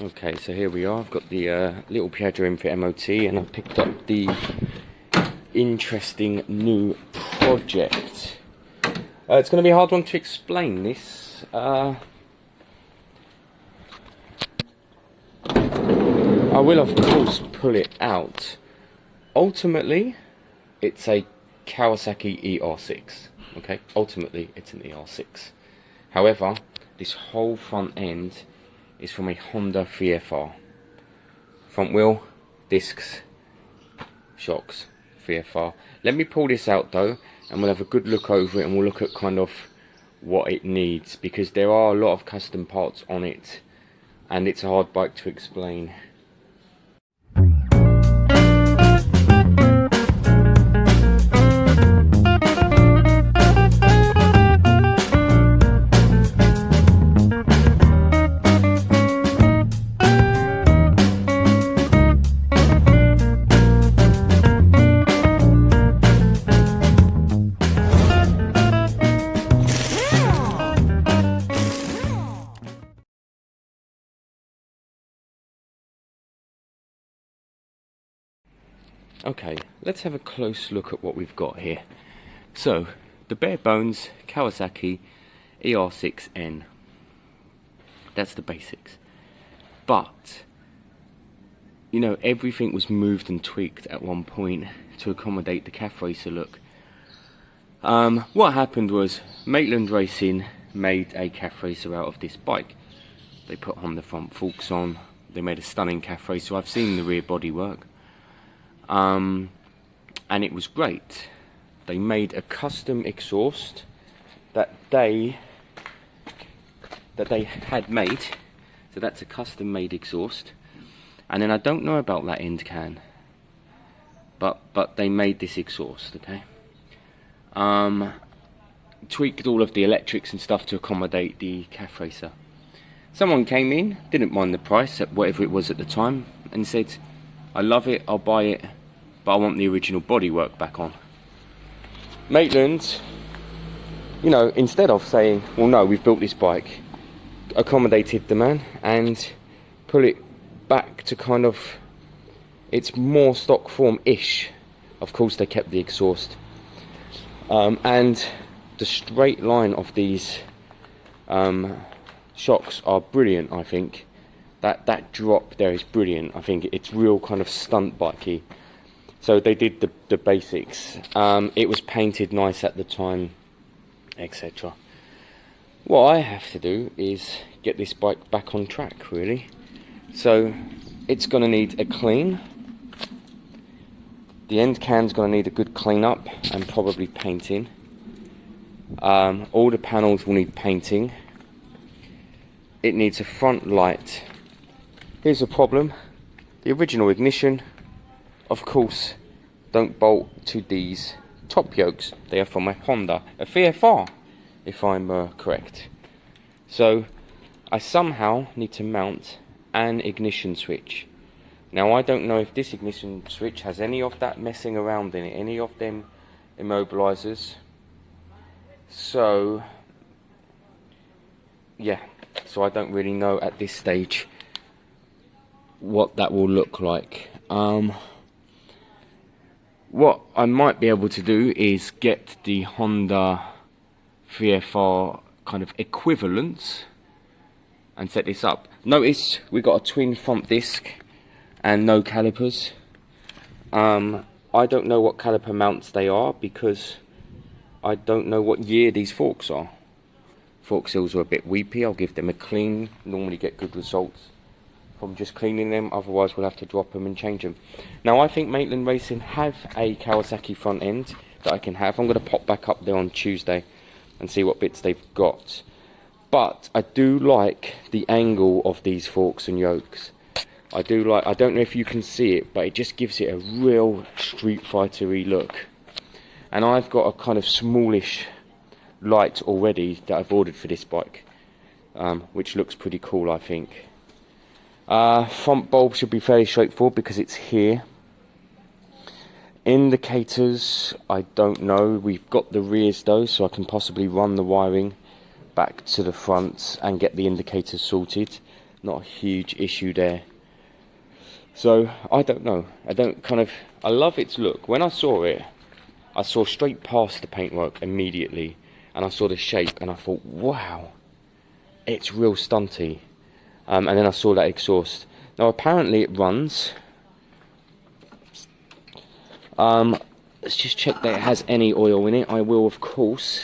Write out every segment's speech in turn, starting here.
Okay, so here we are. I've got the little Piaggio in for MOT, and I've picked up the interesting new project. It's going to be a hard one to explain this. I will, of course, pull it out. Ultimately, it's a Kawasaki er6. Okay, ultimately, it's an er6. However, this whole front end is from a Honda VFR. Front wheel, discs, shocks, VFR. Let me pull this out though, and we'll have a good look over it, and we'll look at kind of what it needs, because there are a lot of custom parts on it, and it's a hard bike to explain. Okay, let's have a close look at what we've got here. So, the bare bones Kawasaki er6n. That's the basics. But, you know, everything was moved and tweaked at one point to accommodate the calf racer look. What happened was, er6n made a calf racer out of this bike. They put on the front forks on, they made a stunning calf racer. I've seen the rear body work. And it was great. They made a custom exhaust that they had made, so that's a custom made exhaust. And then I don't know about that end can, but they made this exhaust. Okay, tweaked all of the electrics and stuff to accommodate the calf racer. Someone came in, didn't mind the price at whatever it was at the time, and said, I love it, I'll buy it, but I want the original bodywork back on. Maitland, you know, instead of saying, well no, we've built this bike, accommodated the man and put it back to kind of its more stock form-ish. Of course they kept the exhaust. And the straight line of these shocks are brilliant, I think. That drop there is brilliant. I think it's real kind of stunt bikey. So they did the basics. It was painted nice at the time, etc. What I have to do is get this bike back on track, really. So it's going to need a clean. The end can's going to need a good clean up and probably painting. All the panels will need painting. It needs a front light. Here's a problem. The original ignition, of course, don't bolt to these top yokes. They are from a Honda, a VFR, if I'm correct. So I somehow need to mount an ignition switch. Now I don't know if this ignition switch has any of that messing around in it, any of them immobilizers. So yeah, so I don't really know at this stage what that will look like. What I might be able to do is get the Honda VFR kind of equivalent and set this up. Notice we got a twin front disc and no calipers. I don't know what caliper mounts they are because I don't know what year these forks are. Fork seals are a bit weepy. I'll give them a clean. Normally get good results from just cleaning them, otherwise we'll have to drop them and change them. Now I think Maitland Racing have a Kawasaki front end that I can have. I'm going to pop back up there on Tuesday and see what bits they've got. But I do like the angle of these forks and yokes. I don't know if you can see it, but it just gives it a real Street Fighter-y look. And I've got a kind of smallish light already that I've ordered for this bike, which looks pretty cool, I think. Front bulb should be fairly straightforward because it's here. Indicators, I don't know. We've got the rears though, so I can possibly run the wiring back to the front and get the indicators sorted. not a huge issue there. So I don't know, I love its look. When I saw it, I saw straight past the paintwork immediately, and I saw the shape and I thought, wow, it's real stunty. And then I saw that exhaust. Now apparently it runs. Let's just check that it has any oil in it. I will, of course.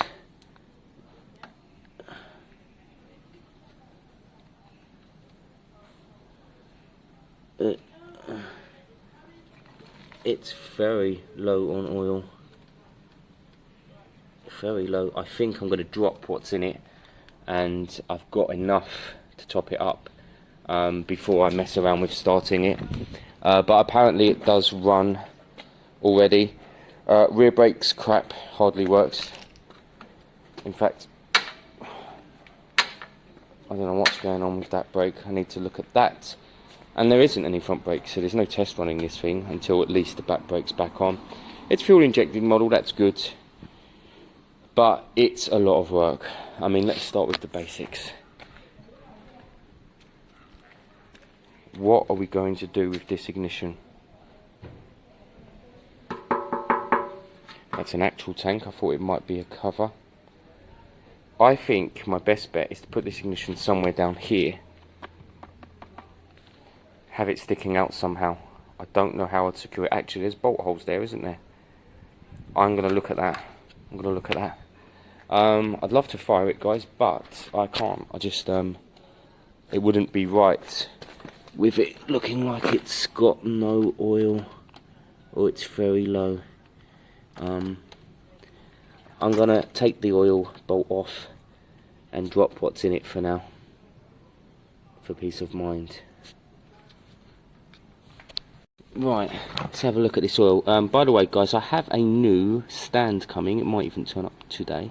It's very low on oil. Very low. I think I'm going to drop what's in it, and I've got enough to top it up before I mess around with starting it. But apparently it does run already. Rear brakes, crap, hardly works. In fact, I don't know what's going on with that brake. I need to look at that. And there isn't any front brakes, so there's no test running this thing until at least the back brake's back on. It's fuel injected model, that's good. But it's a lot of work. I mean, let's start with the basics. What are we going to do with this ignition? That's an actual tank. I thought it might be a cover. I think my best bet is to put this ignition somewhere down here. Have it sticking out somehow. I don't know how I'd secure it. Actually, there's bolt holes there, isn't there? I'm going to look at that. I'd love to fire it, guys, but I can't. I just, it wouldn't be right with it looking like it's got no oil, or it's very low. I'm going to take the oil bolt off and drop what's in it for now, for peace of mind. Right, let's have a look at this oil. By the way, guys, I have a new stand coming. It might even turn up today,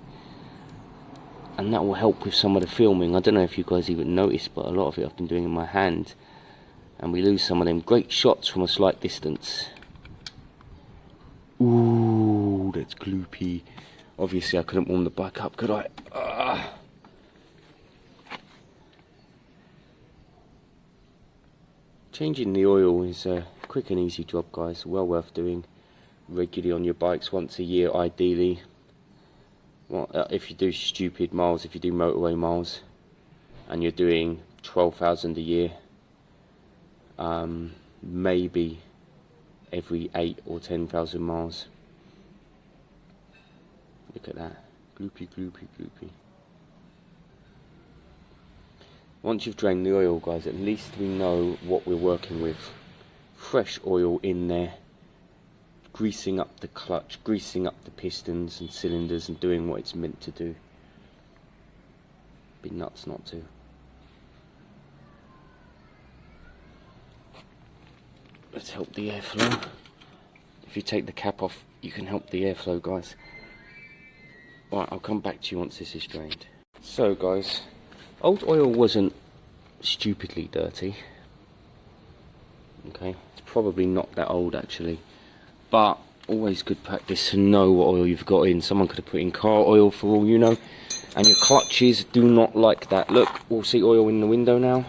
and that will help with some of the filming. I don't know if you guys even noticed, but a lot of it I've been doing in my hand, and we lose some of them great shots from a slight distance. Ooh, that's gloopy. Obviously I couldn't warm the bike up, could I? Changing the oil is a quick and easy job, guys. Well worth doing regularly on your bikes, once a year ideally. Well, if you do stupid miles, if you do motorway miles and you're doing 12,000 a year, maybe every 8 or 10,000 miles. Look at that. Gloopy, gloopy, gloopy. Once you've drained the oil, guys, at least we know what we're working with. Fresh oil in there, greasing up the clutch, greasing up the pistons and cylinders and doing what it's meant to do. Be nuts not to. Let's help the airflow. If you take the cap off, you can help the airflow, guys. Right, I'll come back to you once this is drained. So, guys, old oil wasn't stupidly dirty. Okay, it's probably not that old actually, but always good practice to know what oil you've got in. Someone could have put in car oil for all you know, and your clutches do not like that. Look, we'll see oil in the window now,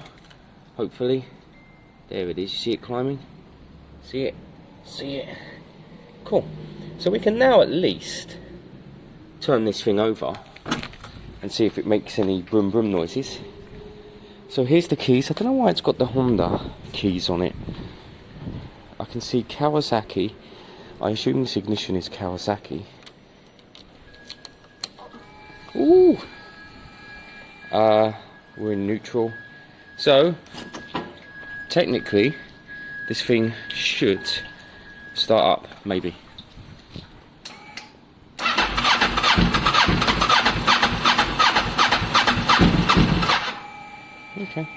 hopefully. There it is, you see it climbing? See it? See it? Cool. So we can now at least turn this thing over and see if it makes any brum brum noises. So here's the keys. I don't know why it's got the Honda keys on it. I can see Kawasaki. I assume this ignition is Kawasaki. Ooh. We're in neutral. So technically this thing should start up, maybe. Okay.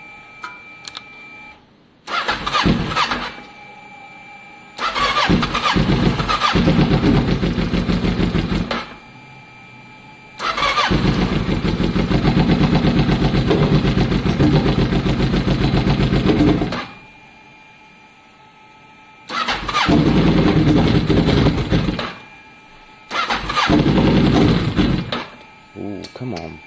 Ooh, come on.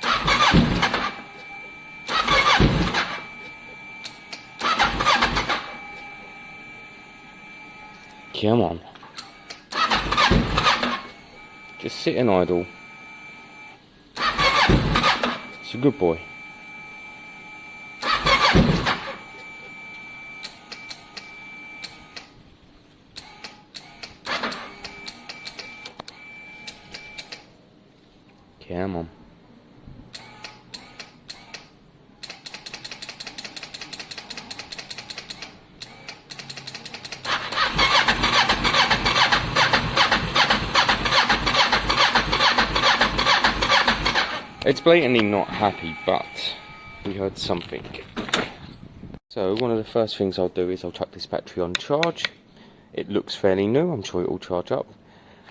Come on. Just sit and idle. It's a good boy. Come on. It's blatantly not happy, but we heard something. So one of the first things I'll do is I'll chuck this battery on charge. It looks fairly new, I'm sure it will charge up.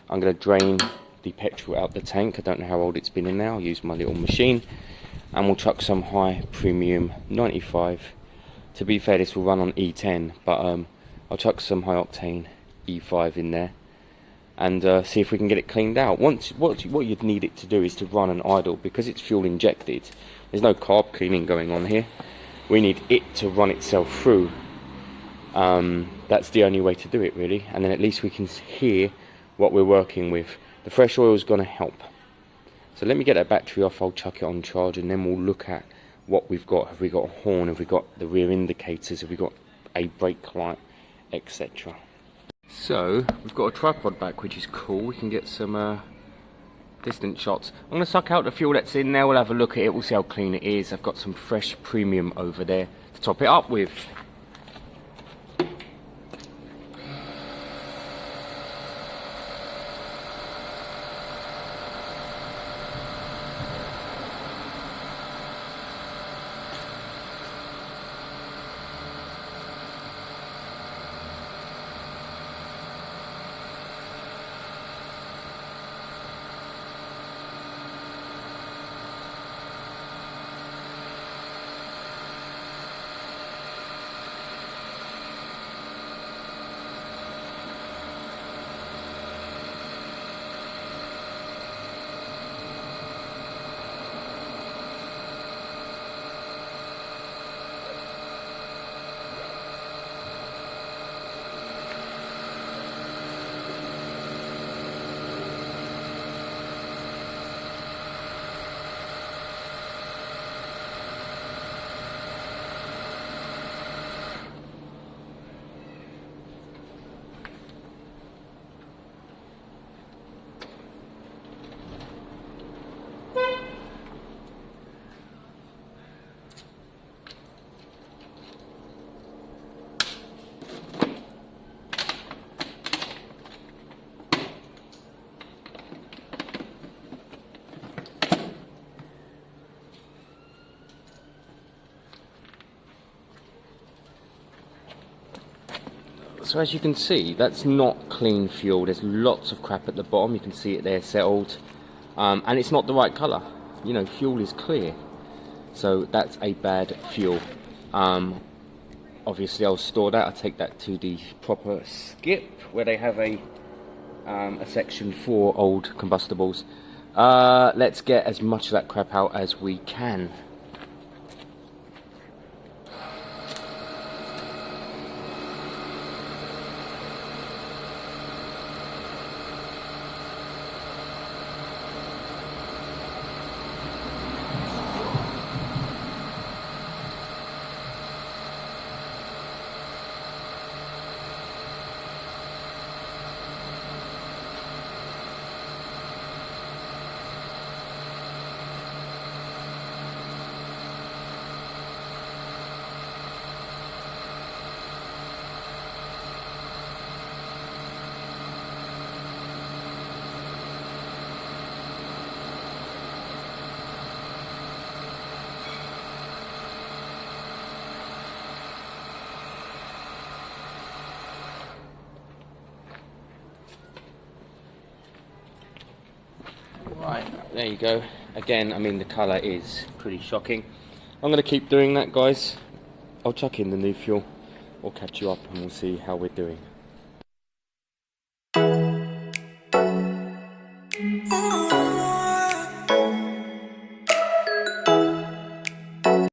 I'm going to drain the petrol out the tank. I don't know how old it's been in now. I'll use my little machine. And we'll chuck some high premium 95. To be fair, this will run on E10, but I'll chuck some high octane E5 in there. And see if we can get it cleaned out. What you'd need it to do is to run and idle, because it's fuel injected. There's no carb cleaning going on here. We need it to run itself through. That's the only way to do it, really. And then at least we can hear what we're working with. The fresh oil is going to help. So let me get that battery off. I'll chuck it on charge, and then we'll look at what we've got. Have we got a horn? Have we got the rear indicators? Have we got a brake light, etc. So we've got a tripod back, which is cool. We can get some distant shots. I'm going to suck out the fuel that's in there. We'll have a look at it. We'll see how clean it is. I've got some fresh premium over there to top it up with. So as you can see, that's not clean fuel. There's lots of crap at the bottom. You can see it there settled. And it's not the right colour. You know, fuel is clear. So that's a bad fuel. Obviously I'll store that. I'll take that to the proper skip, where they have a section for old combustibles. Let's get as much of that crap out as we can. Right, there you go. Again, I mean, the colour is pretty shocking. I'm going to keep doing that, guys. I'll chuck in the new fuel. We'll catch you up and we'll see how we're doing.